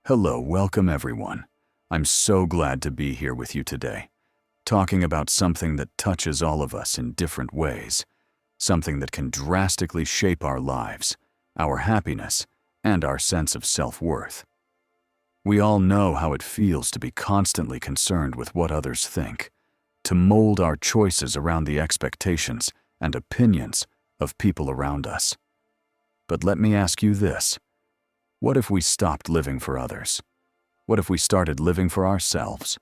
Hello, welcome everyone. I'm so glad to be here with you today, talking about something that touches all of us in different ways, something that can drastically shape our lives, our happiness, and our sense of self-worth. We all know how it feels to be constantly concerned with what others think, to mold our choices around the expectations and opinions of people around us. But let me ask you this. What if we stopped living for others? What if we started living for ourselves?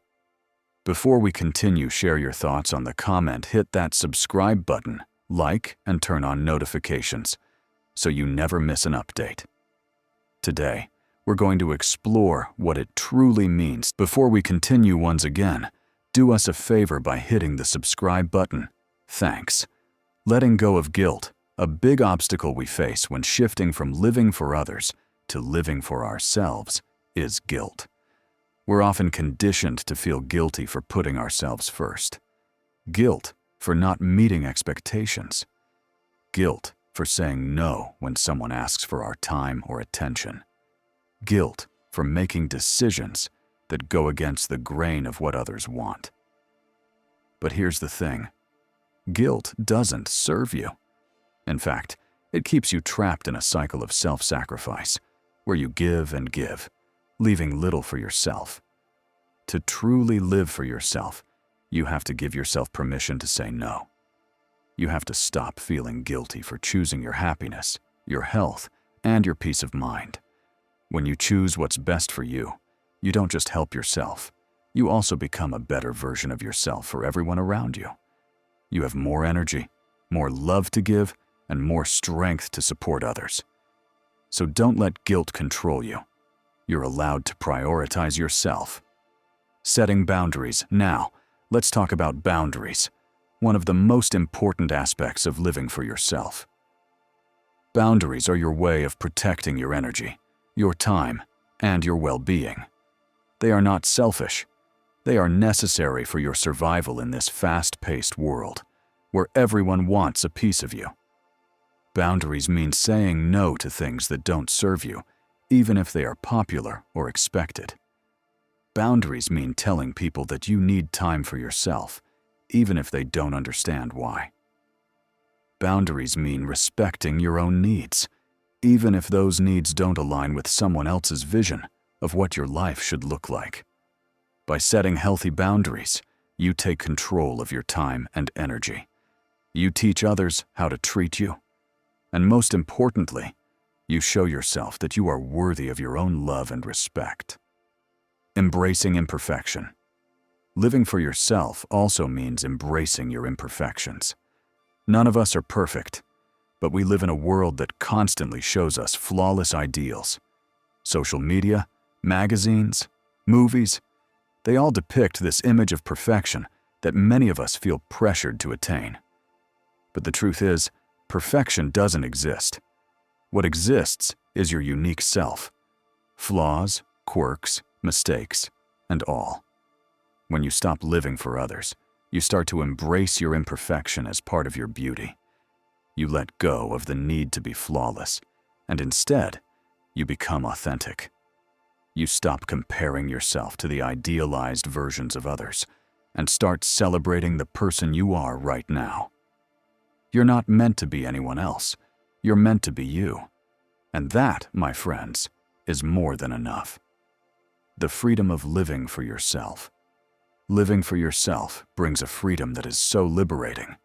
Before we continue, share your thoughts on the comment, hit that subscribe button, like, and turn on notifications so you never miss an update. Today, we're going to explore what it truly means. Before we continue, once again, do us a favor by hitting the subscribe button. Thanks. Letting go of guilt, a big obstacle we face when shifting from living for others to living for ourselves, is guilt. We're often conditioned to feel guilty for putting ourselves first. Guilt for not meeting expectations. Guilt for saying no when someone asks for our time or attention. Guilt for making decisions that go against the grain of what others want. But here's the thing. Guilt doesn't serve you. In fact, it keeps you trapped in a cycle of self-sacrifice, where you give and give, leaving little for yourself. To truly live for yourself, you have to give yourself permission to say no. You have to stop feeling guilty for choosing your happiness, your health, and your peace of mind. When you choose what's best for you, you don't just help yourself, you also become a better version of yourself for everyone around you. You have more energy, more love to give, and more strength to support others. So don't let guilt control you. You're allowed to prioritize yourself. Setting boundaries. Now, let's talk about boundaries, one of the most important aspects of living for yourself. Boundaries are your way of protecting your energy, your time, and your well-being. They are not selfish. They are necessary for your survival in this fast-paced world, where everyone wants a piece of you. Boundaries mean saying no to things that don't serve you, even if they are popular or expected. Boundaries mean telling people that you need time for yourself, even if they don't understand why. Boundaries mean respecting your own needs, even if those needs don't align with someone else's vision of what your life should look like. By setting healthy boundaries, you take control of your time and energy. You teach others how to treat you. And most importantly, you show yourself that you are worthy of your own love and respect. Embracing imperfection. Living for yourself also means embracing your imperfections. None of us are perfect, but we live in a world that constantly shows us flawless ideals. Social media, magazines, movies, they all depict this image of perfection that many of us feel pressured to attain. But the truth is, perfection doesn't exist. What exists is your unique self. Flaws, quirks, mistakes, and all. When you stop living for others, you start to embrace your imperfection as part of your beauty. You let go of the need to be flawless, and instead, you become authentic. You stop comparing yourself to the idealized versions of others, and start celebrating the person you are right now. You're not meant to be anyone else. You're meant to be you. And that, my friends, is more than enough. The freedom of living for yourself. Living for yourself brings a freedom that is so liberating.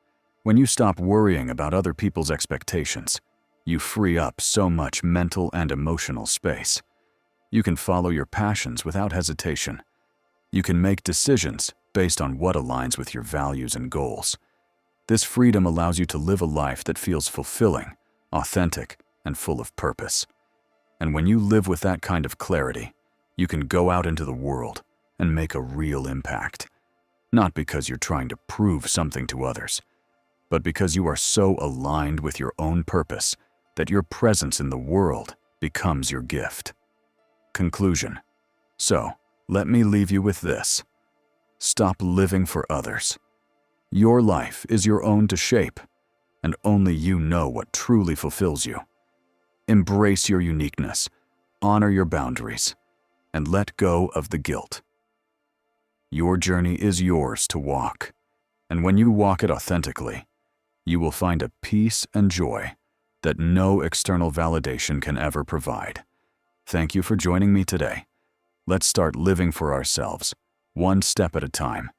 When you stop worrying about other people's expectations, you free up so much mental and emotional space. You can follow your passions without hesitation. You can make decisions based on what aligns with your values and goals. This freedom allows you to live a life that feels fulfilling, authentic, and full of purpose. And when you live with that kind of clarity, you can go out into the world and make a real impact. Not because you're trying to prove something to others, but because you are so aligned with your own purpose that your presence in the world becomes your gift. Conclusion. So, let me leave you with this. Stop living for others. Your life is your own to shape, and only you know what truly fulfills you. Embrace your uniqueness, honor your boundaries, and let go of the guilt. Your journey is yours to walk, and when you walk it authentically, you will find a peace and joy that no external validation can ever provide. Thank you for joining me today. Let's start living for ourselves, one step at a time.